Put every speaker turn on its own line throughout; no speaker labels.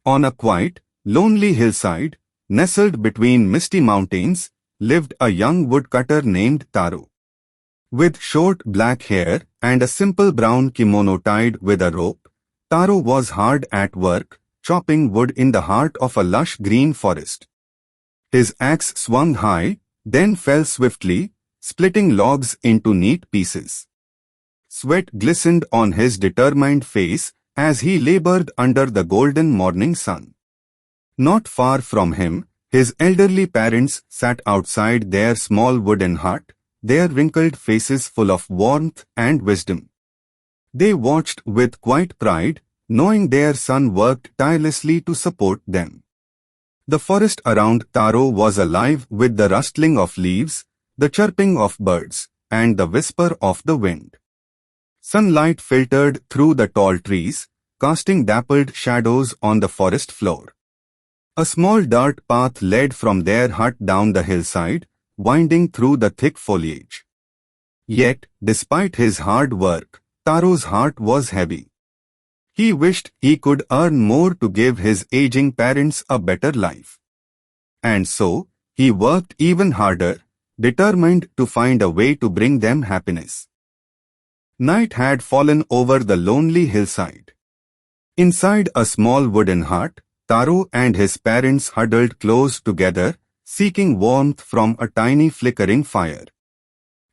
On a quiet, lonely hillside, nestled between misty mountains, lived a young woodcutter named Taro. With short black hair and a simple brown kimono tied with a rope, Taro was hard at work, chopping wood in the heart of a lush green forest. His axe swung high, then fell swiftly, splitting logs into neat pieces. Sweat glistened on his determined face as he labored under the golden morning sun. Not far from him, his elderly parents sat outside their small wooden hut, their wrinkled faces full of warmth and wisdom. They watched with quiet pride, knowing their son worked tirelessly to support them. The forest around Taro was alive with the rustling of leaves, the chirping of birds, and the whisper of the wind. Sunlight filtered through the tall trees, casting dappled shadows on the forest floor. A small dirt path led from their hut down the hillside, winding through the thick foliage. Yet, despite his hard work, Taro's heart was heavy. He wished he could earn more to give his aging parents a better life. And so, he worked even harder, determined to find a way to bring them happiness. Night had fallen over the lonely hillside. Inside a small wooden hut, Taro and his parents huddled close together, seeking warmth from a tiny flickering fire.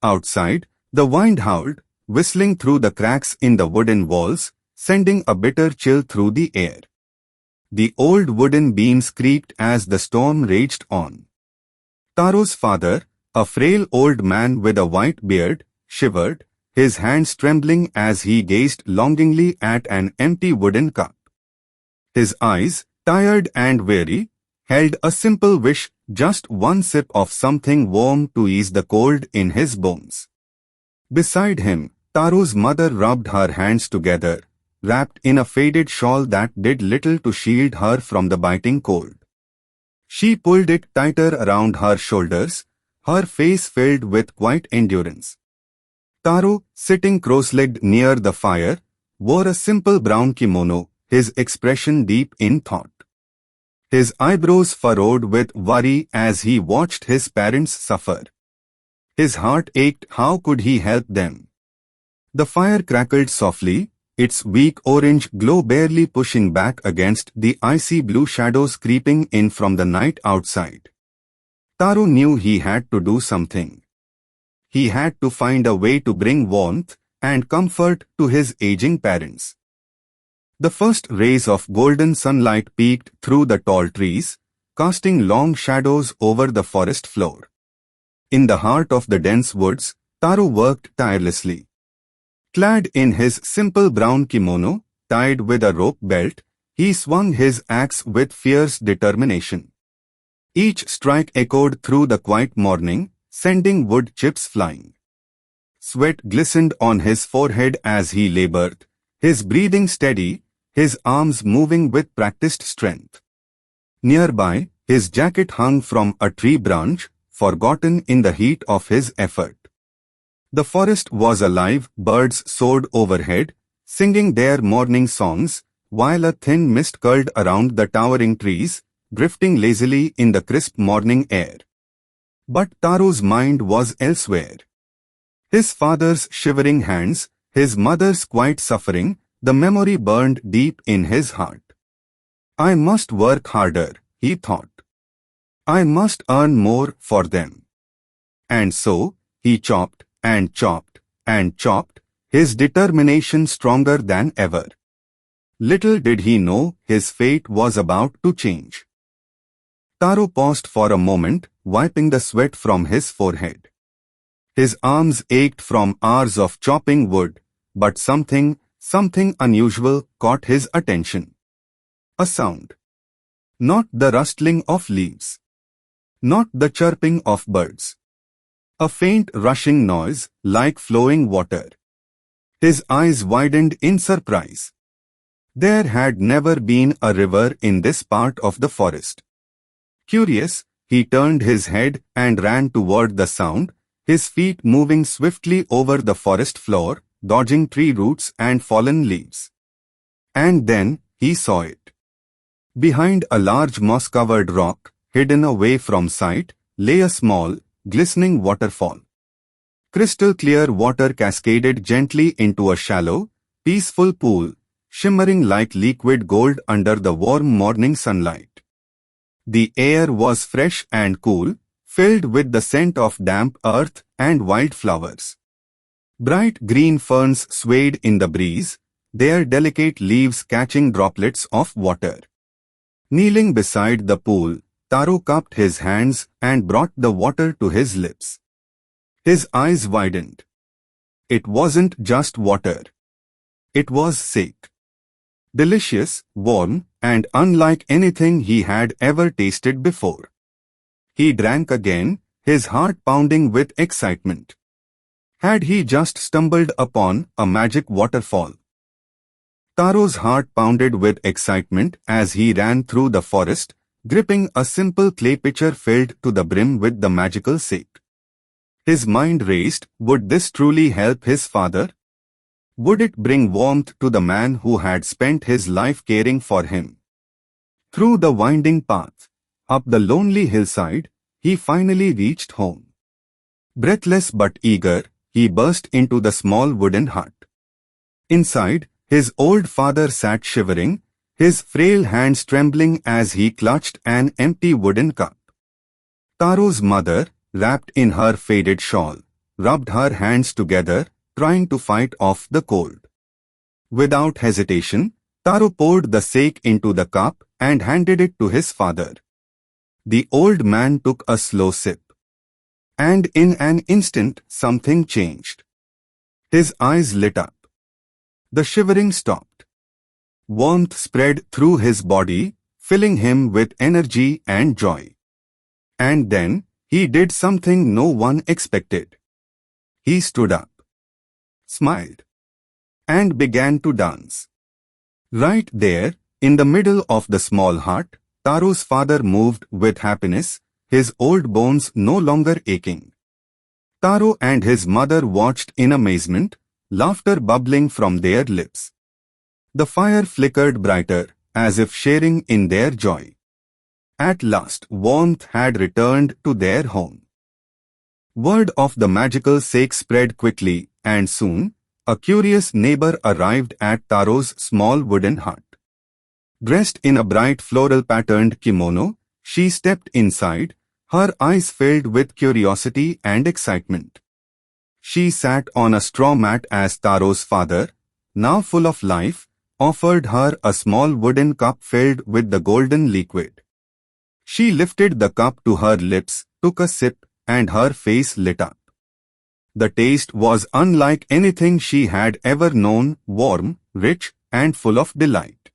Outside, the wind howled, whistling through the cracks in the wooden walls, sending a bitter chill through the air. The old wooden beams creaked as the storm raged on. Taro's father, a frail old man with a white beard, shivered, his hands trembling as he gazed longingly at an empty wooden cup. His eyes, tired and weary, held a simple wish, just one sip of something warm to ease the cold in his bones. Beside him, Taro's mother rubbed her hands together, wrapped in a faded shawl that did little to shield her from the biting cold. She pulled it tighter around her shoulders, her face filled with quiet endurance. Taro, sitting cross-legged near the fire, wore a simple brown kimono, his expression deep in thought. His eyebrows furrowed with worry as he watched his parents suffer. His heart ached. How could he help them? The fire crackled softly, its weak orange glow barely pushing back against the icy blue shadows creeping in from the night outside. Taro knew he had to do something. He had to find a way to bring warmth and comfort to his aging parents. The first rays of golden sunlight peeked through the tall trees, casting long shadows over the forest floor. In the heart of the dense woods, Taro worked tirelessly. Clad in his simple brown kimono, tied with a rope belt, he swung his axe with fierce determination. Each strike echoed through the quiet morning, sending wood chips flying. Sweat glistened on his forehead as he labored, his breathing steady, his arms moving with practiced strength. Nearby, his jacket hung from a tree branch, forgotten in the heat of his effort. The forest was alive, birds soared overhead, singing their morning songs, while a thin mist curled around the towering trees, drifting lazily in the crisp morning air. But Taro's mind was elsewhere. His father's shivering hands, his mother's quiet suffering, the memory burned deep in his heart. I must work harder, he thought. I must earn more for them. And so, he chopped and chopped and chopped, his determination stronger than ever. Little did he know his fate was about to change. Taro paused for a moment, wiping the sweat from his forehead. His arms ached from hours of chopping wood, but something unusual caught his attention. A sound. Not the rustling of leaves. Not the chirping of birds. A faint rushing noise, like flowing water. His eyes widened in surprise. There had never been a river in this part of the forest. Curious, he turned his head and ran toward the sound, his feet moving swiftly over the forest floor, dodging tree roots and fallen leaves. And then, he saw it. Behind a large moss-covered rock, hidden away from sight, lay a small, glistening waterfall. Crystal clear water cascaded gently into a shallow, peaceful pool, shimmering like liquid gold under the warm morning sunlight. The air was fresh and cool, filled with the scent of damp earth and wildflowers. Bright green ferns swayed in the breeze, their delicate leaves catching droplets of water. Kneeling beside the pool, Taro cupped his hands and brought the water to his lips. His eyes widened. It wasn't just water. It was sake. Delicious, warm, and unlike anything he had ever tasted before. He drank again, his heart pounding with excitement. Had he just stumbled upon a magic waterfall? Taro's heart pounded with excitement as he ran through the forest, gripping a simple clay pitcher filled to the brim with the magical sake. His mind raced. Would this truly help his father? Would it bring warmth to the man who had spent his life caring for him? Through the winding path, up the lonely hillside, he finally reached home. Breathless but eager, he burst into the small wooden hut. Inside, his old father sat shivering, his frail hands trembling as he clutched an empty wooden cup. Taro's mother, wrapped in her faded shawl, rubbed her hands together, trying to fight off the cold. Without hesitation, Taro poured the sake into the cup and handed it to his father. The old man took a slow sip. And in an instant, something changed. His eyes lit up. The shivering stopped. Warmth spread through his body, filling him with energy and joy. And then, he did something no one expected. He stood up, smiled, and began to dance. Right there, in the middle of the small hut, Taro's father moved with happiness, his old bones no longer aching. Taro and his mother watched in amazement, laughter bubbling from their lips. The fire flickered brighter, as if sharing in their joy. At last, warmth had returned to their home. Word of the magical sake spread quickly, and soon, a curious neighbor arrived at Taro's small wooden hut. Dressed in a bright floral-patterned kimono, she stepped inside, her eyes filled with curiosity and excitement. She sat on a straw mat as Taro's father, now full of life, offered her a small wooden cup filled with the golden liquid. She lifted the cup to her lips, took a sip, and her face lit up. The taste was unlike anything she had ever known, warm, rich, and full of delight.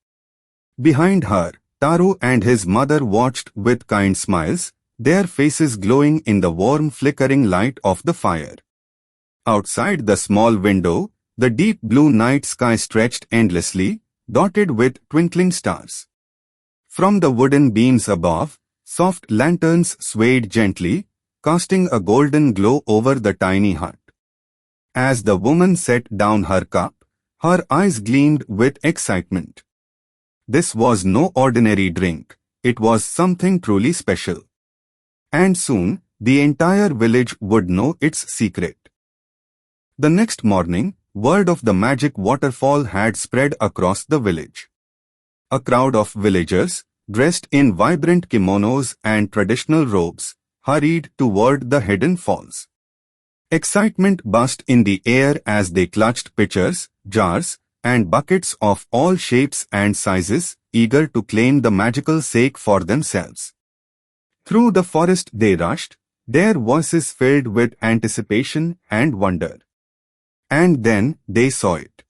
Behind her, Taro and his mother watched with kind smiles, their faces glowing in the warm flickering light of the fire. Outside the small window, the deep blue night sky stretched endlessly, dotted with twinkling stars. From the wooden beams above, soft lanterns swayed gently, casting a golden glow over the tiny hut. As the woman set down her cup, her eyes gleamed with excitement. This was no ordinary drink, it was something truly special. And soon, the entire village would know its secret. The next morning, word of the magic waterfall had spread across the village. A crowd of villagers, dressed in vibrant kimonos and traditional robes, hurried toward the hidden falls. Excitement buzzed in the air as they clutched pitchers, jars, and buckets of all shapes and sizes, eager to claim the magical sake for themselves. Through the forest they rushed, their voices filled with anticipation and wonder. And then they saw it.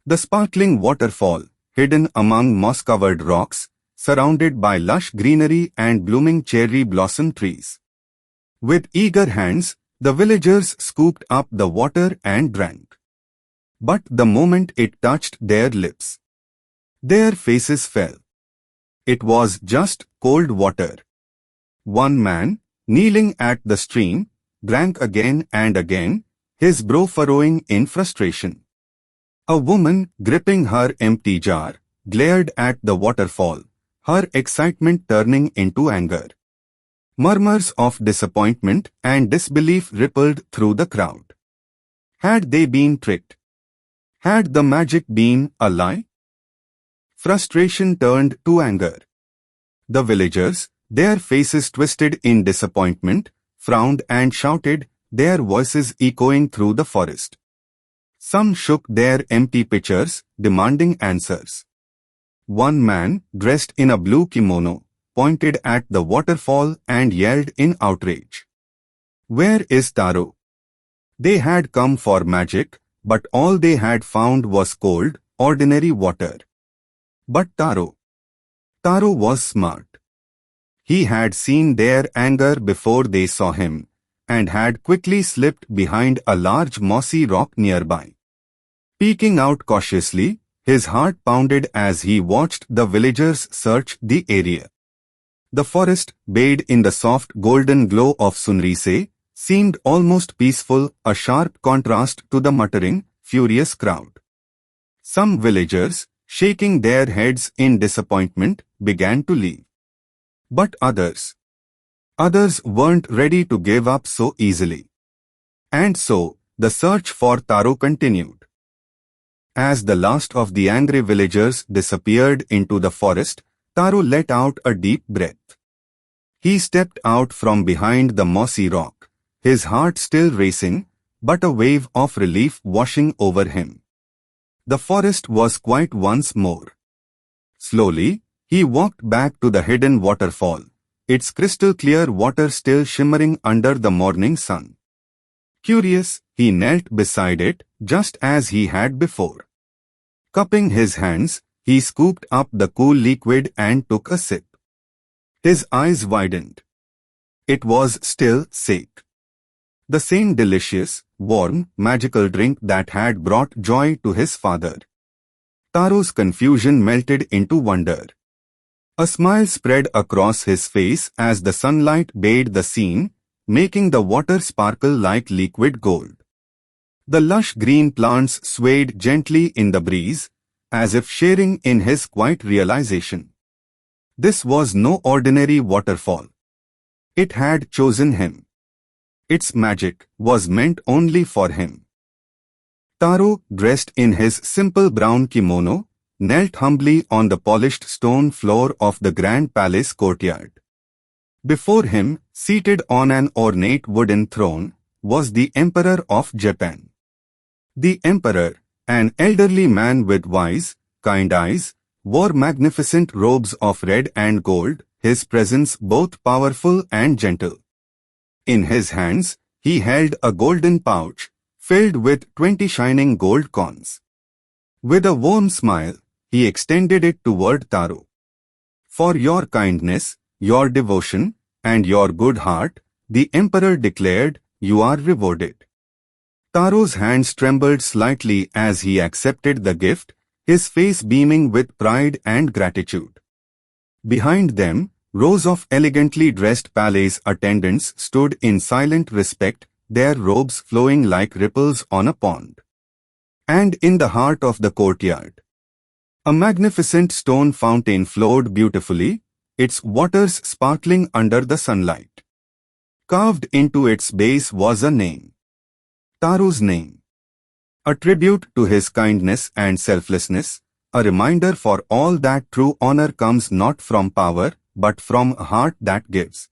The sparkling waterfall, hidden among moss-covered rocks, surrounded by lush greenery and blooming cherry blossom trees. With eager hands, the villagers scooped up the water and drank. But the moment it touched their lips, their faces fell. It was just cold water. One man, kneeling at the stream, drank again and again, his brow furrowing in frustration. A woman, gripping her empty jar, glared at the waterfall, her excitement turning into anger. Murmurs of disappointment and disbelief rippled through the crowd. Had they been tricked? Had the magic been a lie? Frustration turned to anger. The villagers, their faces twisted in disappointment, frowned and shouted, their voices echoing through the forest. Some shook their empty pitchers, demanding answers. One man, dressed in a blue kimono, pointed at the waterfall and yelled in outrage. Where is Taro? They had come for magic, but all they had found was cold, ordinary water. But Taro was smart. He had seen their anger before they saw him, and had quickly slipped behind a large mossy rock nearby. Peeking out cautiously, his heart pounded as he watched the villagers search the area. The forest, bathed in the soft golden glow of sunrise, seemed almost peaceful, a sharp contrast to the muttering, furious crowd. Some villagers, shaking their heads in disappointment, began to leave. But others weren't ready to give up so easily. And so, the search for Taro continued. As the last of the angry villagers disappeared into the forest, Taro let out a deep breath. He stepped out from behind the mossy rock, his heart still racing, but a wave of relief washing over him. The forest was quiet once more. Slowly, he walked back to the hidden waterfall, its crystal-clear water still shimmering under the morning sun. Curious, he knelt beside it, just as he had before. Cupping his hands, he scooped up the cool liquid and took a sip. His eyes widened. It was still sake. The same delicious, warm, magical drink that had brought joy to his father. Taro's confusion melted into wonder. A smile spread across his face as the sunlight bathed the scene, making the water sparkle like liquid gold. The lush green plants swayed gently in the breeze, as if sharing in his quiet realization. This was no ordinary waterfall. It had chosen him. Its magic was meant only for him. Taro, dressed in his simple brown kimono, knelt humbly on the polished stone floor of the grand palace courtyard. Before him, seated on an ornate wooden throne, was the Emperor of Japan. The Emperor, an elderly man with wise, kind eyes, wore magnificent robes of red and gold, his presence both powerful and gentle. In his hands, he held a golden pouch, filled with 20 shining gold coins. With a warm smile, he extended it toward Taro. For your kindness, your devotion, and your good heart, the Emperor declared, you are rewarded. Taro's hands trembled slightly as he accepted the gift, his face beaming with pride and gratitude. Behind them, rows of elegantly dressed palace attendants stood in silent respect, their robes flowing like ripples on a pond. And in the heart of the courtyard, a magnificent stone fountain flowed beautifully, its waters sparkling under the sunlight. Carved into its base was a name. Taro's name. A tribute to his kindness and selflessness, a reminder for all that true honor comes not from power, but from a heart that gives.